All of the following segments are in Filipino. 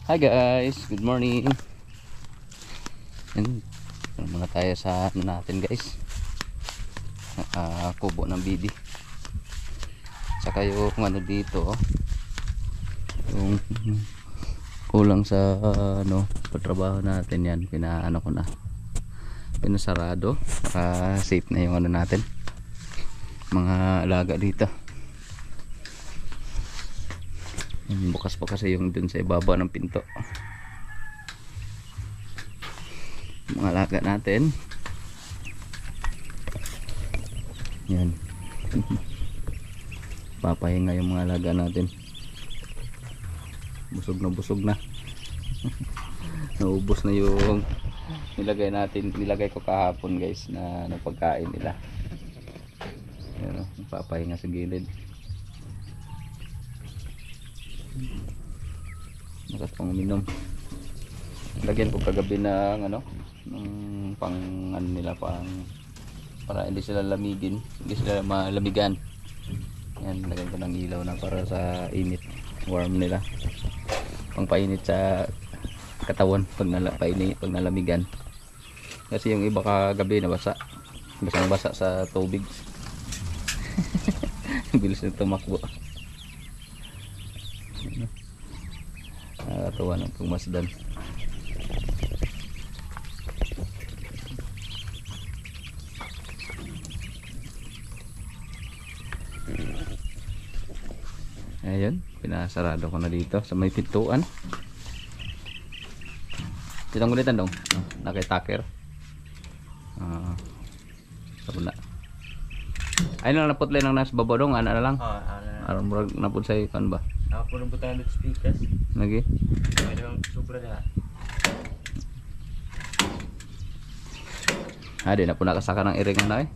Hi guys, good morning. Yan, muna tayo sa ano natin guys, kubo ng bibi. Saka yung ano dito, yung kulang sa ano pagtrabaho natin, yan pinaano ko na, pinasarado para safe na yung ano natin, mga alaga dito. Bukas pa kasi yung dun sa ibaba ng pinto, mga alaga natin. Yan. Papahinga yung mga alaga natin. Busog na naubos na yung nilagay ko kahapon guys na pagkain nila. Yan, papahinga sa gilid. Makas pang uminom. Lagyan ko kagabi ng ano, ng pang ano nila, pang para hindi sila lamigin, hindi sila malamigan. Yan, lagyan ko ng ilaw na para sa init, warm nila, pang painit sa katawan pag nalamigan. Kasi yung iba kagabi nabasa, basang-basa sa tubig. Bilis na tumakbo. Nakakatawa ng pumasdan. Ayun, pinasarado ko na dito sa may pintuan. Kitang gulitan dong, nakitaker. Sabuna. Ayun lang naputli ng nasa baba dong, ana na lang. Aron murag napud sa kan ba? Ako nang butang ng speakers. Lagi. Mayroong sobra na. Di na po nakasaka ng iring na eh.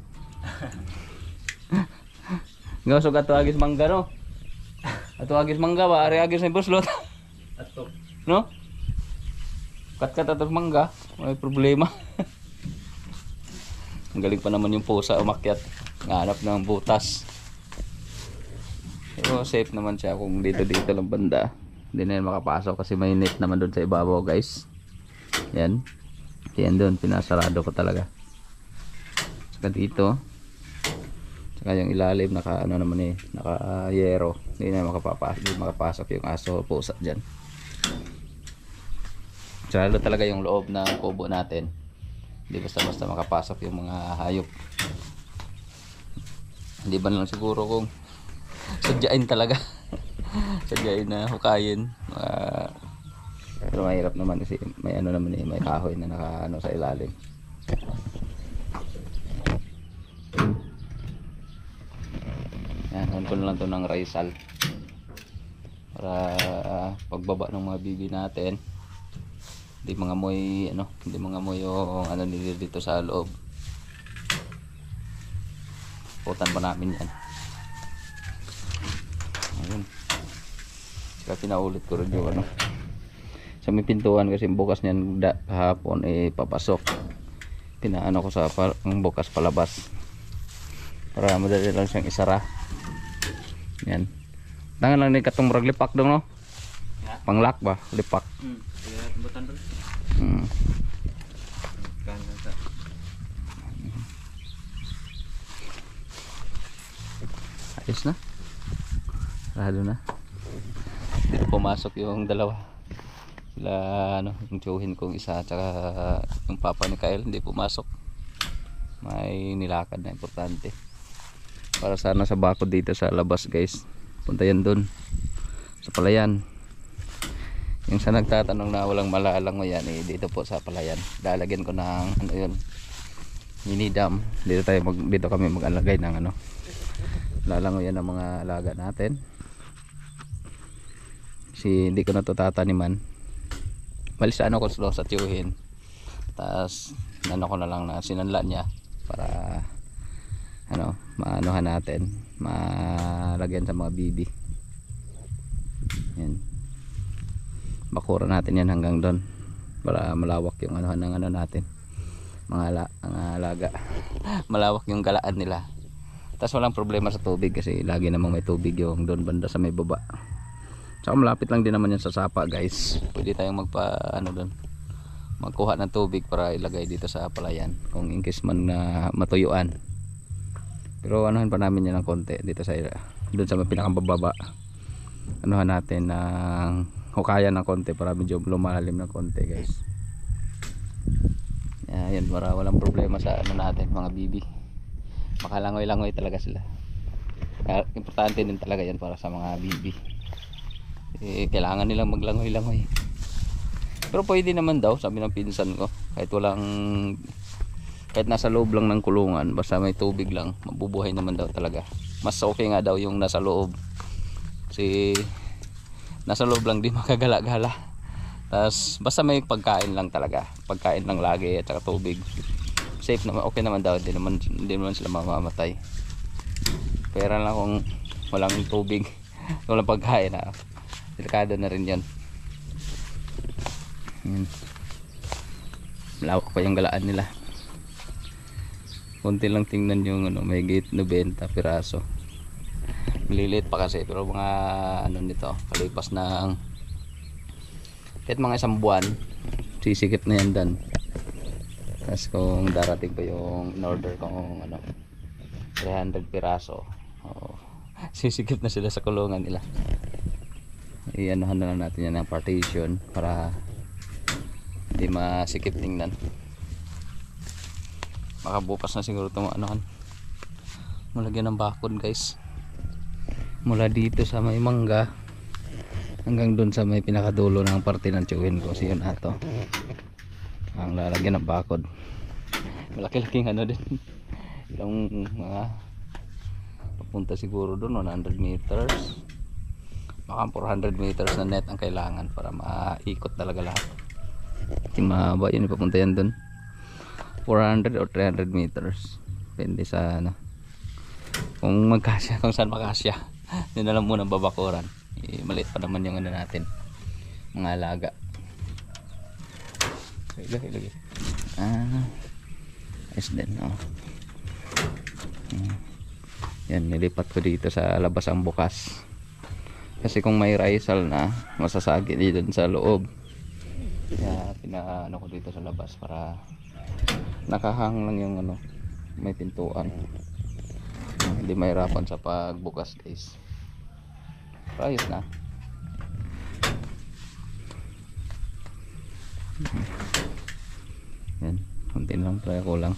Ngaw so gato agis mangga no. Ato agis mangga ba ari agis na buslot. Ato. No? Kat-kat ato mangga, may problema. Ang galing pa naman yung pusa umakyat. Nganap ng butas. Pero safe naman siya kung dito lang banda. Hindi na yan makapasok kasi may net naman doon sa ibabaw guys. Yan. Yan doon, pinasarado ko talaga. Saka dito. Saka yung ilalim naka ano naman eh, naka yero. Hindi na makapasok yung aso o pusa dyan. Sarado talaga yung loob ng kubo natin. Hindi basta makapasok yung mga hayop. Hindi ba lang siguro kung sadyain talaga. Sadyain na hukayin. Pero mahirap naman kasi may ano naman eh, may kahoy na naka ano sa ilalim. Yan, on ko na lang to ng Rizal para pagbaba ng mga bibi natin hindi mga moy ano, hindi mga moy yung ano nila dito sa loob. Putan pa namin yan. Ayun. Saka pinaulit ko rin yung ano sa may pintuan kasi bukas niyan hapon eh papasok. Pinaano ko sa ang bukas palabas para madali lang siyang isara. Yan. Tangan lang ni katong murag lipak dong no? Yeah. Panglak ba? Lipak. Kaya butan doon. Ayos na. Sarado na. Dito pumasok yung dalawa. Sila ano, yung tiyuhin kong isa at yung papa ni Kyle hindi pumasok. May nilakad na importante. Para sana sa bakod dito sa labas guys. Punta yan dun sa palayan. Yung sa nagtatanong na walang malalang mo yan eh, dito po sa palayan. Lalagyan ko ng ano yun, mini dam. Dito kami mag-alagay ng ano, lalangoy yan ng mga alaga natin. Kasi hindi ko na ito tataniman. Bali sa ano ko sa tiyuhin. Tapos ano ko na lang na sinanla niya para ano, maanuhan natin, malagyan sa mga bibi. Yan. Bakura natin yan hanggang doon para malawak yung anuhan ng ano natin, mga alaga. Malawak yung galaan nila. Tapos walang problema sa tubig kasi lagi namang may tubig yung doon banda sa may baba. Saka malapit lang din naman yan sa sapa guys. Pwede tayong magkuha ng tubig para ilagay dito sa palayan kung in case man na matuyuan. Pero anuhan pa namin yan ng konti dito sa doon sa pinakababa. Anuhan natin ng hukayan ng konti para medyo lumalim ng konti guys. Yan, para walang problema sa natin mga bibi. Makalangoy-langoy talaga sila. Importante din talaga yan para sa mga bibi. Kailangan nilang maglangoy-langoy. Pero pwede naman daw, sabi ng pinsan ko, kahit nasa loob lang ng kulungan, basta may tubig lang, mabubuhay naman daw talaga. Mas okay nga daw yung nasa loob. Kasi nasa loob lang di makagala-gala. Tapos basta may pagkain lang talaga, pagkain lang lagi at saka tubig. Safe naman, okay naman daw, hindi naman sila mamamatay. Pero lang kung walang tubig, walang pagkain, delikado na rin yan. Malawak pa yung galaan nila. Konti lang tingnan yung may gate 90 piraso. Maliliit pa kasi, pero mga nito, kalipas ng kahit mga isang buwan, sisikip na yan dan. Tapos kung darating pa yung in order kung 300 piraso, sisikip na sila sa kulungan nila. Iyanuhan na lang natin yan ng partition para hindi masikip tingnan. Makabukas na siguro itong malagyan ng bakod guys. Mula dito sa may mangga hanggang dun sa may pinakadulo ng parte ng tiyuhin ko. So yun ato ang lalagyan ng bakod. Malaki-laking din. Ilang mga papunta siguro dun 100 meters. Baka 400 meters na net ang kailangan para maikot talaga lahat. Mahaba yun, ipapunta yan dun 400 or 300 meters, depende sa kung magkasya, kung saan makasya. Yun na lang muna babakuran. Maliit pa naman yung natin, mga alaga. Ilagay. Ayos din. Yan, nilipat ko dito sa labas ang bukas kasi kung may raisal na masasagi dito sa loob. Kaya pinaano ko dito sa labas para nakahang lang yung may pintuan. Hindi mahirapan sa pagbukas guys. Pero ayos na. Yan, konti lang try ko lang.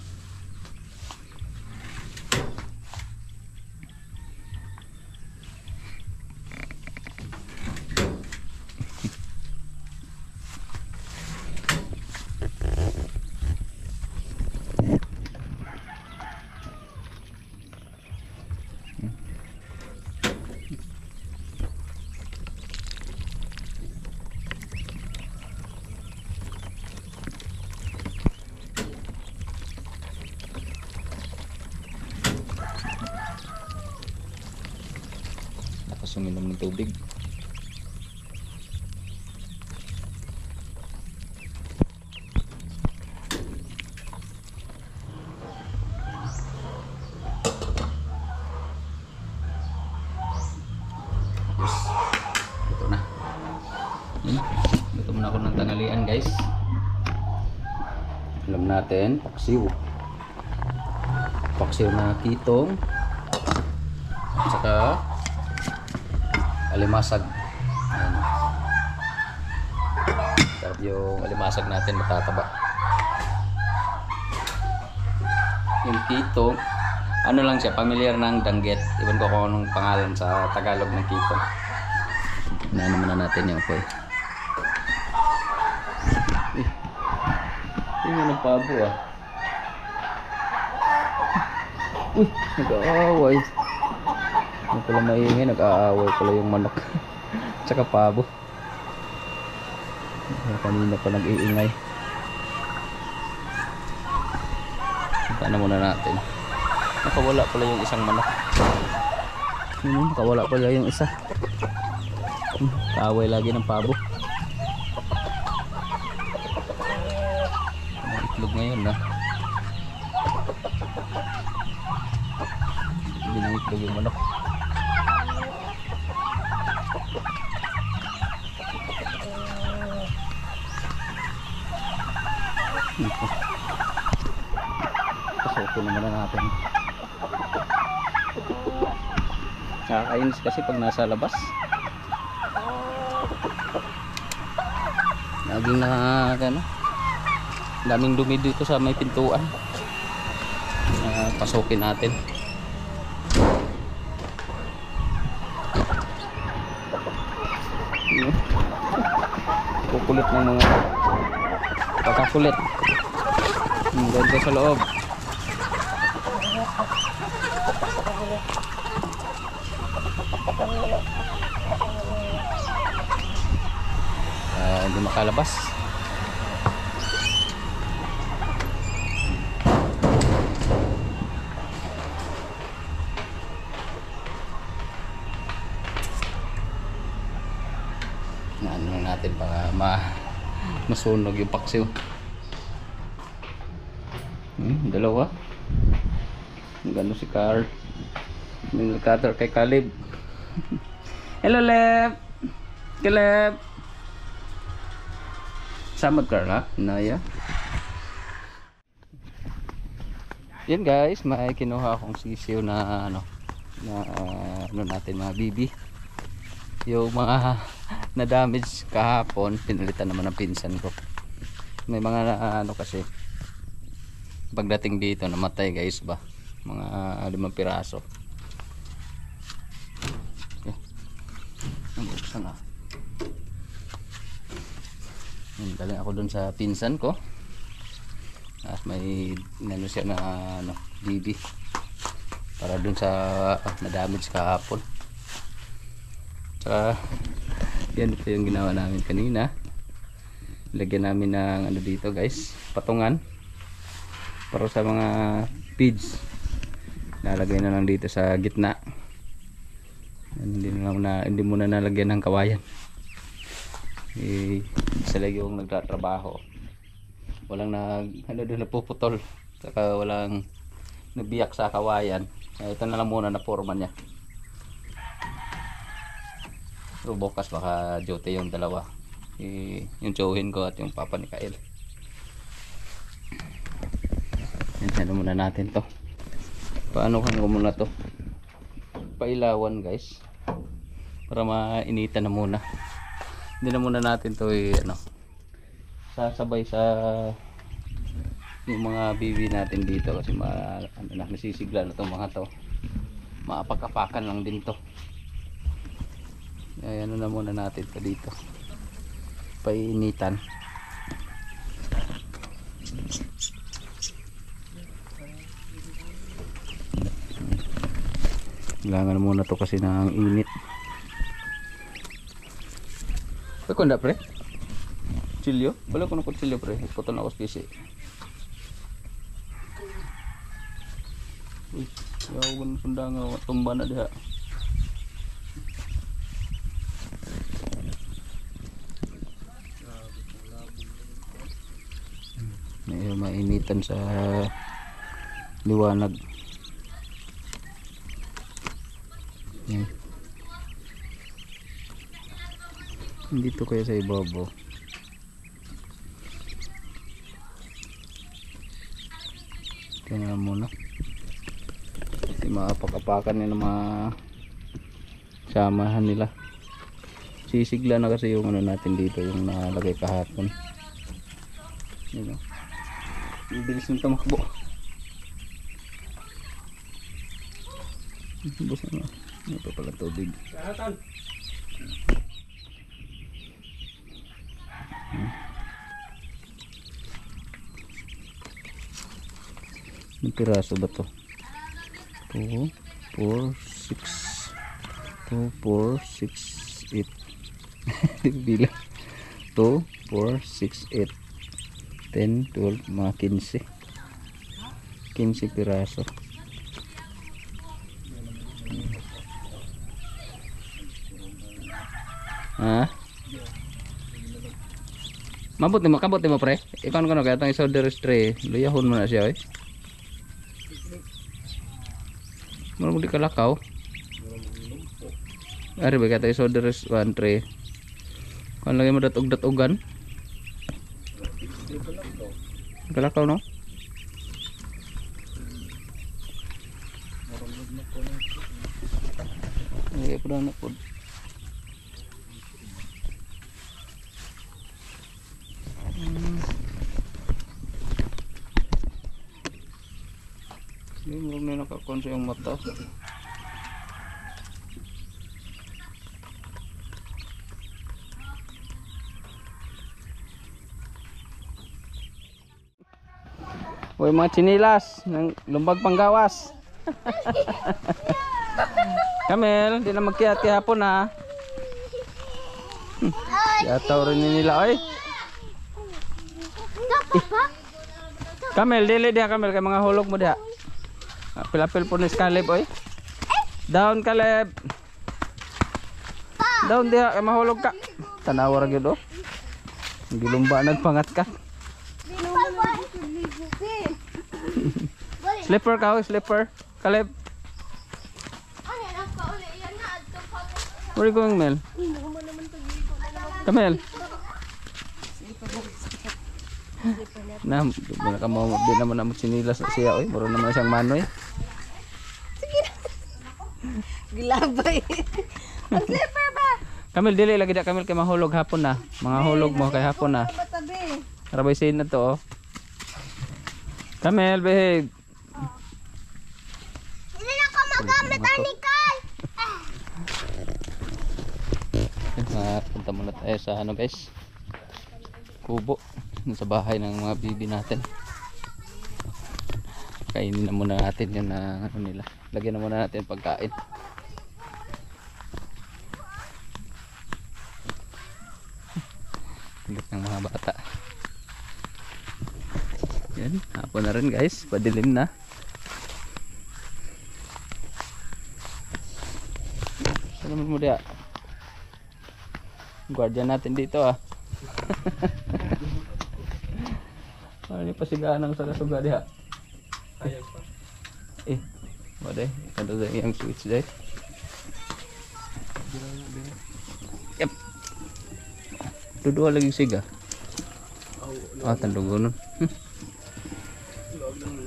Uminom ng tubig. Ito na. Ito muna ako ng tanghalian guys. Alam natin, paksiw na kitong at saka alimasag. Ayan. Sarap yung alimasag natin, matataba. Yung kitong lang siya, familiar ng danggit. Iwan ko kung anong pangalan sa Tagalog ng kitong. Inaano muna natin yung apoy. Tingnan ng pabo Uy, nag-aaway. Hindi pala maingay, nag-aaway pala yung manok. Tsaka pabo. Kanina pa nag-iingay. Punta na muna natin. Nakawala pala yung isang manok. Nakawala pala yung isa. Kaaway lagi ng pabo. Ang itlog ngayon Hindi na itlog yung manok. Pasukin naman na natin. Nakakainis kasi pag nasa labas. Laging ano, daming dumi dito sa may pintuan. Pasukin natin. Kukulit ng mga pagkakulit. Doon ka sa loob. Hindi makalabas. Ano natin para masunog yung paksiw. Dalawa. Gano si Carl. May cutter kay Caleb. Hello Leb. Caleb. Samad Carl ha? Naya. Yan guys, may kinuha akong sisiw na ano natin mga bibi. Yung mga na damage kahapon pinalitan naman ng pinsan ko. May mga ano kasi pagdating dito namatay guys ba, mga 5 piraso. Okay. Nabuksan na. Galing ako dun sa pinsan ko at may nano siya na ano, bibi para dun sa na damage kahapon. Tsaka yan ito yung ginawa namin kanina. Lagyan namin ng ano dito guys, patungan para sa mga feeds. Lalagay na lang dito sa gitna. Hindi muna nalagyan ng kawayan. Sila yung nagtatrabaho. Walang napuputol. Saka walang nabiyak sa kawayan. Ito na lang muna na forma niya. So bukas baka duty yung dalawa, yung tiyuhin ko at yung papa ni Kael. Yan muna natin to. Paano ko muna to? Pailawan guys, para mainitan na muna. Hindi na muna natin to ano, sasabay sa yung mga bibi natin dito kasi nasisigla na tong mga to. Maapak-apakan lang din to. Ayan na muna natin ito dito, painitan. Kailangan muna to kasi ng init. Kunda pre chilyo, wala ko na kutsilyo pre, iputol na ako spesi. Uy, yawan pundanga tumba na diha. May mainitan sa liwanag. Yan. Dito kaya sa ibabaw. Tingnan muna. Kasi maapak-apakan nila mga samahan nila. Sisigla na kasi yung ano natin dito, yung nalagay kahapon. Yun o. Ang bilis ng tumakbo. Bus na. Ito pala tubig. May piraso ba to? 2, 4, 6 2, 4, 6, 8 bilang 2, 4, 6, 8 10, 12, mga 15 piraso. Ha? Mabot mo, kabot mo pre. Ikon ko na kaya itong solder tray. Luyahon mo na siya eh. Mula mo di kalakaw. Ari ba kaya itong solder 1 tray. Kung lagi mo datog-datogan. Kalakaw no? Okay, pura na po. Hindi mo na nakakonsa yung mata. Uy, mga chinilas ng lumbag panggawas. Kamel, di na magkiyat hapon ha. Yataw rin nila oy. Kamel, dili dia Kamel kay mga hulog mo dia. Pilapil po ni Caleb oy. Down Caleb. Down dia kay mahulog ka. Tanawa ra gyud oh. Gilumba nagpangat ka. Slipper ka oy, slipper. Caleb. Where are you going, Mel? Kamel. Na, di naman na mo sinilas siya oy. Muro naman siyang manoy. Gilabay. Ang slipper ba? Kamel, dili lagi da Kamel kay mahulog hapon na. Mga hulog mo kay hapon na. Matabi. Rabay sin na to oh. Kamel, behave. Hindi na ako magamit anikal. Punta muna tayo sa ano guys, kubo sa bahay ng mga bibi natin. Kainin na muna natin yun na ano nila. Lagyan na muna natin pagkain. Kulit ng mga bata. Yan, hapon na rin guys, padilim na. Salamat mo dia. Guardian natin dito ah. Ano yung pasigaan ng sagasuga diha? Eh, wala ada yung switch deh. Yep. Dua lagi siga. Ah, tandugon.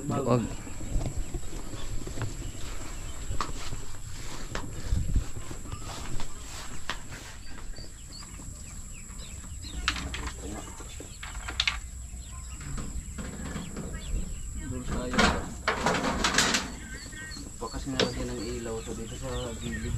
Duag. Pakas nga lagyan ng ilaw to dito sa gilid.